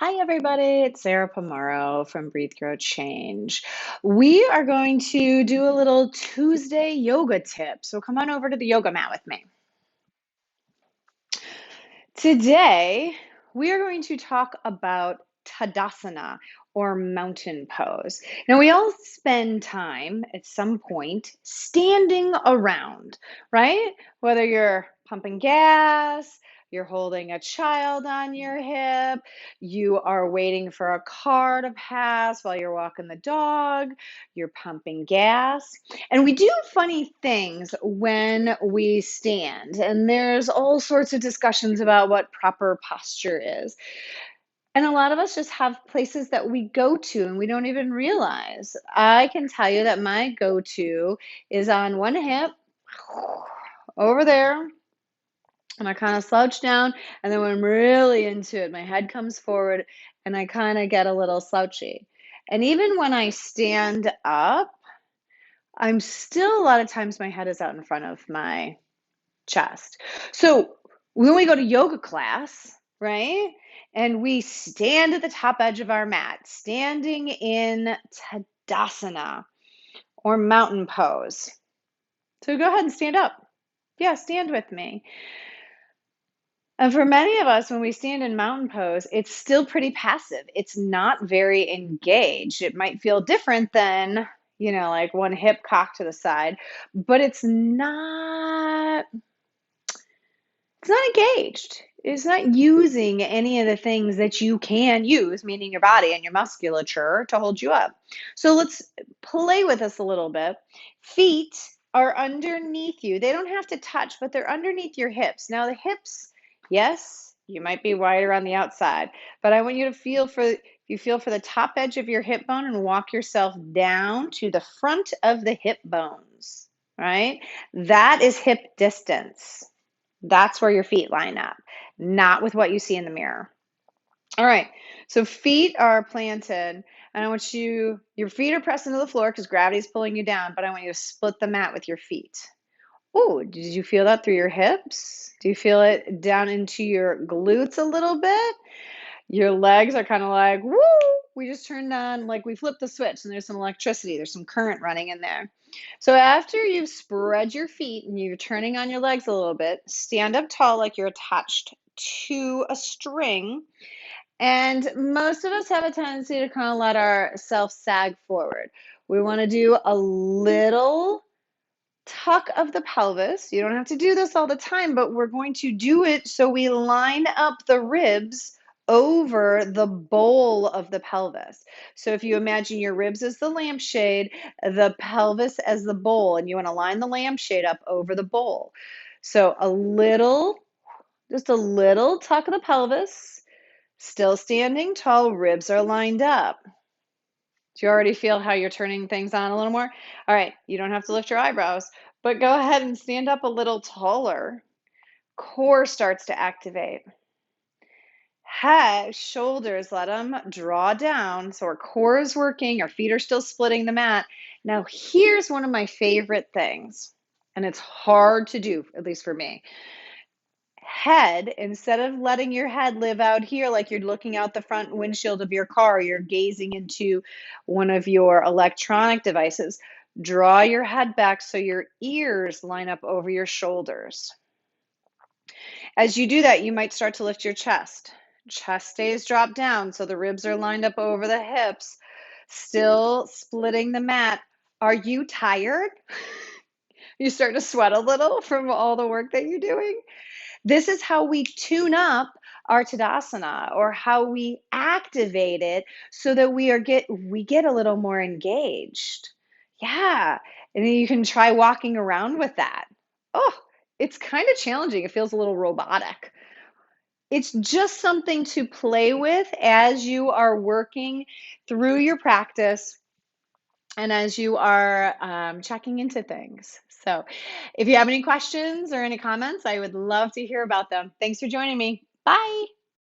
Hi, everybody. It's Sarah Pomaro from Breathe, Grow, Change. We are going to do a little Tuesday yoga tip. So come on over to the yoga mat with me. Today, we are going to talk about Tadasana or mountain pose. Now, we all spend time at some point standing around, right? Whether you're pumping gas, you're holding a child on your hip, you are waiting for a car to pass while you're walking the dog, you're pumping gas. And we do funny things when we stand, and there's all sorts of discussions about what proper posture is. And a lot of us just have places that we go to and we don't even realize. I can tell you that my go to is on one hip over there, and I kind of slouch down. And then when I'm really into it, my head comes forward and I kind of get a little slouchy. And even when I stand up, I'm still a lot of times my head is out in front of my chest. So when we go to yoga class, right? And we stand at the top edge of our mat, standing in Tadasana or mountain pose. So go ahead and stand up. Yeah, stand with me. And for many of us, when we stand in mountain pose, it's still pretty passive. It's not very engaged. It might feel different than, like one hip cocked to the side, but it's not engaged. It's not using any of the things that you can use, meaning your body and your musculature, to hold you up. So let's play with this a little bit. Feet are underneath you. They don't have to touch, but they're underneath your hips. Now, the hips, yes, you might be wider on the outside, but I want you to feel for the top edge of your hip bone and walk yourself down to the front of the hip bones, right? That is hip distance. That's where your feet line up, not with what you see in the mirror. All right, so feet are planted, and I want your feet are pressed into the floor because gravity's pulling you down, but I want you to split the mat with your feet. Oh, did you feel that through your hips? Do you feel it down into your glutes a little bit? Your legs are kind of like, woo, we just turned on, like we flipped the switch and there's some electricity, there's some current running in there. So after you've spread your feet and you're turning on your legs a little bit, stand up tall like you're attached to a string. And most of us have a tendency to kind of let ourselves sag forward. We want to do a little tuck of the pelvis. You don't have to do this all the time, but we're going to do it so we line up the ribs over the bowl of the pelvis. So if you imagine your ribs as the lampshade, the pelvis as the bowl, and you want to line the lampshade up over the bowl. So just a little tuck of the pelvis, still standing tall, ribs are lined up. Do you already feel how you're turning things on a little more? All right, you don't have to lift your eyebrows, but go ahead and stand up a little taller. Core starts to activate. Head, shoulders, let them draw down. So our core is working, our feet are still splitting the mat. Now, here's one of my favorite things, and it's hard to do, at least for me. Head, instead of letting your head live out here like you're looking out the front windshield of your car, you're gazing into one of your electronic devices, draw your head back so your ears line up over your shoulders. As you do that, you might start to lift your chest. Chest stays dropped down so the ribs are lined up over the hips, still splitting the mat. Are you tired? You start to sweat a little from all the work that you're doing? This is how we tune up our Tadasana, or how we activate it so that we get a little more engaged. Yeah. And then you can try walking around with that. Oh, it's kind of challenging. It feels a little robotic. It's just something to play with as you are working through your practice and as you are checking into things. So if you have any questions or any comments, I would love to hear about them. Thanks for joining me. Bye.